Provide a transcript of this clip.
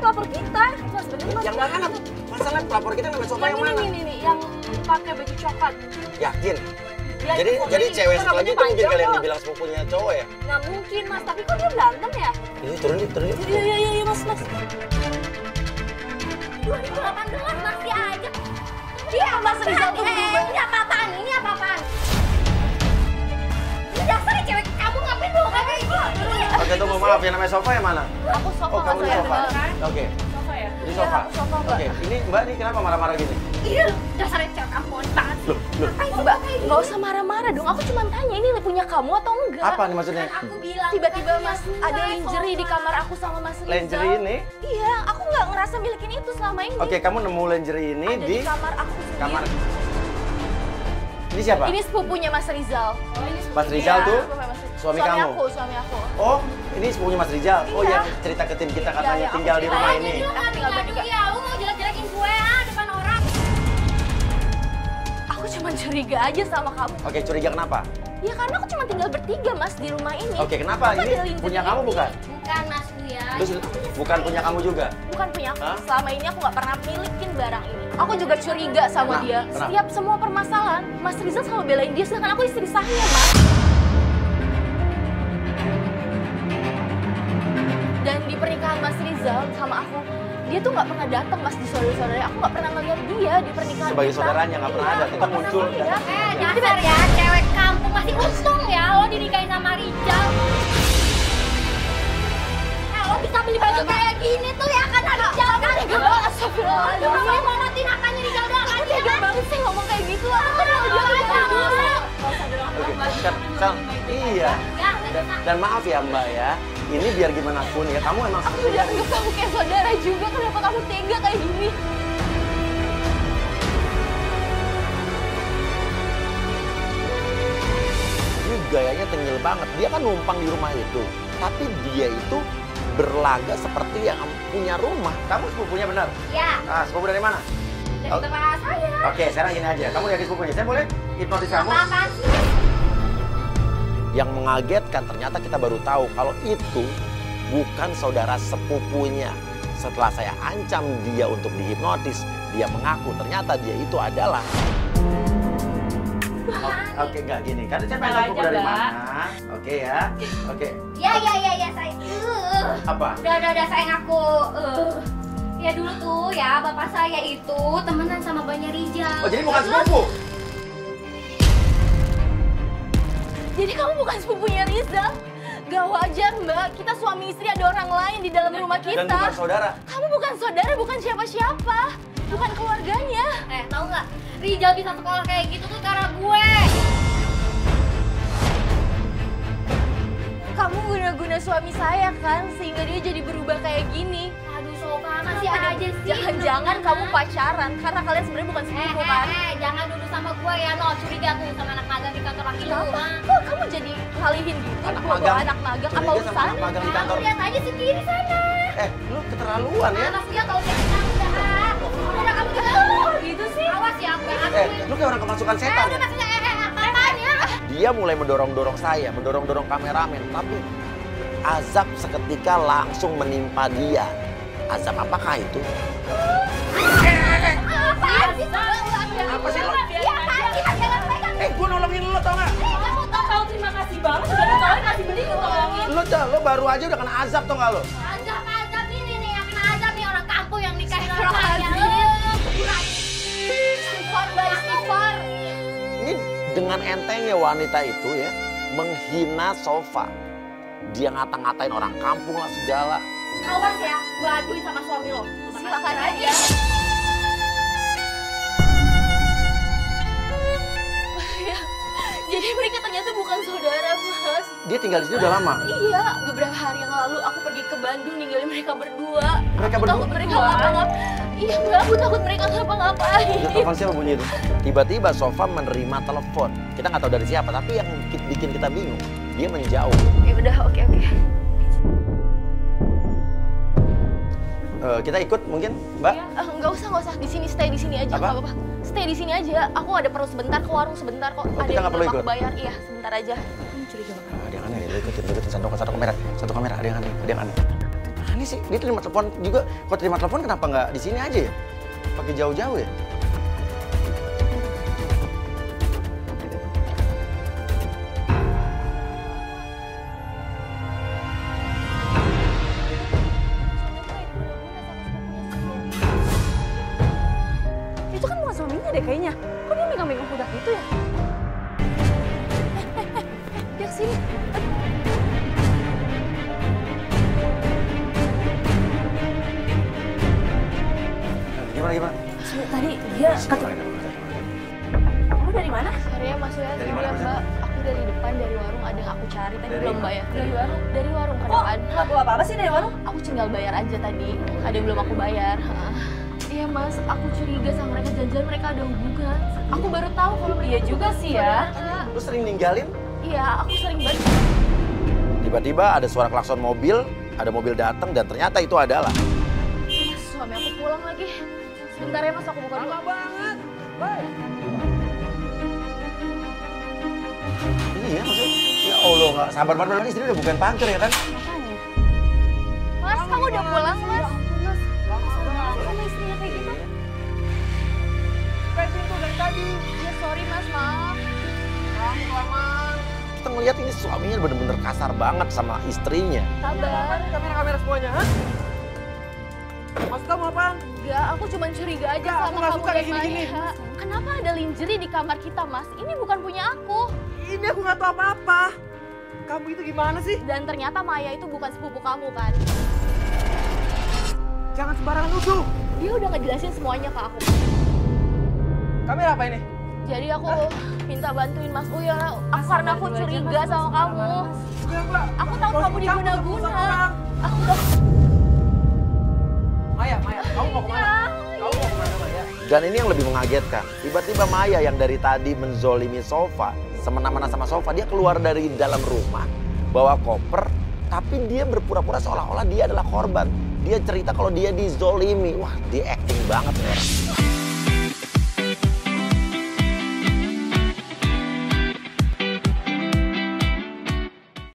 pelapor kita. Mas, bener Mas. Yang mana? Masalah pelapor kita namanya Sofa yang mana? Ini, yang pakai baju coklat. Yakin? Ya, Jadi cewek kan satu lagi itu mungkin kalian kok. dibilang sepupunya cowok ya? Nggak mungkin Mas, tapi kok dia berantem ya? Ini turun yuk. Iya Mas. 2018 masih aja. Dia Mas Rizal tuh berubah. Ini apa-apaan? Ini apa-apaan? Ini dasarnya cewek kamu ngapain dong kayak gitu? Oke, tunggu, maaf ya, namanya Sofa yang mana? Aku Sofa Oh, Mas kamu di saya Sofa? bener. Oke, Sofa ya? di Sofa? Iya, Sofa Mbak. Oke, ini Mbak nih kenapa marah-marah gini? Iya, dasarnya cewek kamu banget. Loh. Mbak, nggak usah marah-marah dong. Aku cuma tanya ini punya kamu atau enggak? Apa nih maksudnya? Aku bilang Tiba-tiba kan Mas punya ada gue, lingerie di Sofa. kamar aku sama Mas Rizal. Lingerie ini? Iya, aku nggak ngerasa milikin itu selama ini. Oke, kamu nemu lingerie ini Ada di di kamar aku sendiri. kamar. Ini siapa? Ini sepupunya Mas Rizal. Oh, ini Mas Rizal tuh sepupunya Mas Rizal. suami kamu? Suami aku. Oh, ini sepupunya Mas Rizal. Oh, Iya. yang cerita ke tim kita katanya Iya, tinggal aku di cerita rumah aja ini. Jadi lu nggak Tinggal ngadu berdua. ya, lu mau jelek-jelekin gue depan orang. Aku cuma curiga aja sama kamu. Oke, curiga kenapa? Ya karena aku cuma tinggal bertiga Mas di rumah ini. Oke, kenapa? Masa ada Ini lingerie punya kamu ini? bukan? Bukan Mas Buya. Terus bukan punya kamu juga? Bukan punya aku. Hah? Selama ini aku nggak pernah milikin barang ini. Aku juga curiga sama Kenapa? dia. Kenapa? Setiap semua permasalahan, Mas Rizal selalu belain dia, sedangkan aku istri sahnya, Mas. Dan di pernikahan Mas Rizal sama aku, dia tuh nggak pernah datang Mas di saudara-saudaranya. Aku nggak pernah ngeliat dia di pernikahan Sebagai kita. saudaranya nggak pernah Iya, ada, aku tetap nggak pernah muncul. ngeliat. Dasar ya, cewek kampung masih untung ya lo dinikahin sama Rizal. Lo bisa beli baju kayak gini tuh ya kan Rizal kan? Astagfirullahaladzim. Lo mau mati nakanya Rizal doang kan? Aku tega banget sih ngomong kayak gitu. Aku kenal dia dari dulu. Oke, iya. Dan maaf ya Mbak ya, ini biar gimana pun ya, kamu emang Aku udah anggap kamu kayak saudara juga. Kenapa kamu tega kayak gini? Ini gayanya tengil banget. Dia kan numpang di rumah itu. Tapi dia itu berlaga seperti yang punya rumah. Kamu sepupunya benar? Ya, Ah, sepupu dari mana? dari tempat saya. Oke, sekarang gini aja. Kamu yakin sepupunya? Saya boleh hipnotis kamu? Apa-apaan sih? Yang mengagetkan ternyata kita baru tahu kalau itu bukan saudara sepupunya. Setelah saya ancam dia untuk dihipnotis, dia mengaku ternyata dia itu adalah... Oke, enggak gini. Kan saya pengen tahu sepupu dari mana. Oke ya. Oke. Ya, saya. Apa? Udah, saya ngaku. Ya dulu tuh ya, bapak saya itu temenan sama Mbaknya Rizal. Oh, jadi bukan sepupu? Jadi kamu bukan sepupunya Rizal? Gak wajar Mbak, kita suami istri ada orang lain di dalam rumah kita. Dan bukan saudara? Kamu bukan saudara, bukan siapa-siapa. Bukan keluarganya. Tahu nggak? Rizal bisa sekolah kayak gitu tuh karena gue. Kamu guna-guna suami saya kan, sehingga dia jadi berubah kayak gini. Aduh, Sofa masih aja sih. Jangan-jangan kamu pacaran, karena kalian sebenarnya bukan sepupu kan? Jangan duduk sama gue ya, no. Curiga tuh sama anak magang di kantor laki lu. Kenapa? Kok kamu jadi ngalihin gitu? Anak Bawa magang? anak magang, apa Curiga sama urusan? anak magang di Kamu kantor? lihat aja sendiri sana. Lu keterlaluan ya? Mas dia kalau kayak kita udah kamu juga. Gitu sih. Awas ya, gue Lu kayak orang kemasukan setan ya? maksudnya apaan ya? Dia mulai mendorong-dorong saya, mendorong-dorong kameramen, tapi azab seketika langsung menimpa dia. Azab apakah itu? Apaan sih? Apa sih lo? Iya, apaan sih? Mas jangan pegang. Gue nolongin lo tau gak? Kamu tahu terima kasih banget udah ditolongin, masih mending ditolongin. Lo baru aja udah kena azab tau gak lo? Azab ini nih yang kena azab nih orang kampung yang nikahin orang kaya. Istighfar, Mbak, istighfar. Ini dengan entengnya wanita itu ya, menghina Sofa. Dia ngata-ngatain orang kampung lah segala. Awas ya, gue aduin sama suami lo. Silakan aja. Ya, jadi mereka ternyata bukan saudara, Mas. Dia tinggal di sini udah lama. Iya, beberapa hari yang lalu aku pergi ke Bandung ninggalin mereka berdua. Mereka Aku berdua? takut mereka ngapa-ngapa. Iya, Mbak, aku takut mereka ngapa-ngapain. Itu telepon siapa bunyi itu? Tiba-tiba Sofa menerima telepon. Kita nggak tahu dari siapa, tapi yang bikin kita bingung, dia menjauh. Ya udah, oke. Kita ikut mungkin, Mbak? Nggak usah. Di sini, stay di sini aja, Apa? nggak apa-apa. Stay di sini aja. Aku ada perlu sebentar ke warung sebentar kok. Oh, Ada kita yang nggak perlu belum aku ikut? bayar. Iya, sebentar aja. Curiga banget. Ada yang aneh, lo ikutin satu kamera. Ada yang aneh. Aneh lagi sih? Dia terima telepon juga. Kok terima telepon kenapa nggak di sini aja ya? Pakai jauh-jauh ya? Itu kan bukan suaminya deh kayaknya. Kok dia megang-megang pundak gitu ya? Dia kesini. Gimana? Tadi dia Kamu dari mana? Sorry ya Mas ya, Dari sorry mana, ya Mas? Mbak. Aku dari depan, dari warung ada yang aku cari tadi Dari belum mana? bayar. Dari Dari warung ke Oh, depan. nggak bawa apa-apa sih dari warung? Aku tinggal bayar aja tadi. Ada yang belum aku bayar. Iya Mas, aku curiga sama mereka, jangan-jangan mereka ada hubungan. Aku baru tahu kalau mereka Iya juga sih ya. saudara. Lu sering ninggalin? Iya, aku sering banget. Tiba-tiba ada suara klakson mobil, ada mobil datang dan ternyata itu adalah Mas, suami aku pulang lagi. Sebentar ya Mas, aku buka dulu. banget. Baik. iya maksud. Ya Allah, nggak sabar banget lagi istri udah bukan pagar ya kan? Makanya. Mas, kamu udah pulang Mas? Mas, sama istrinya kayak gitu. Kayak pintu dari tadi. Ya sorry Mas, maaf. Kamu kelamaan. Kita ngeliat ini suaminya bener-bener kasar banget sama istrinya. Sabar. Kamera-kamera semuanya, ha? Maksud kamu apaan? Enggak, aku cuma curiga aja Enggak, aku sama nggak kamu suka dan kayak gini-gini. Maya. Kenapa ada lingerie di kamar kita, Mas? Ini bukan punya aku. Ini aku nggak tahu apa-apa. Kamu itu gimana sih? Dan ternyata Maya itu bukan sepupu kamu, kan? Jangan sembarangan nuduh. Dia udah ngejelasin semuanya ke aku. Kamera apa ini? Jadi aku minta bantuin Mas Uya. Karena aku curiga sama kamu. Enggak. Aku tahu kamu diguna-guna. Aku udah... Maya, kamu mau kemana? Kamu mau kemana, Maya? Dan ini yang lebih mengagetkan. Tiba-tiba Maya yang dari tadi menzolimi Sofa, semena-mena sama Sofa, dia keluar dari dalam rumah, bawa koper, tapi dia berpura-pura seolah-olah dia adalah korban. Dia cerita kalau dia dizolimi. Wah, dia acting banget nih orang.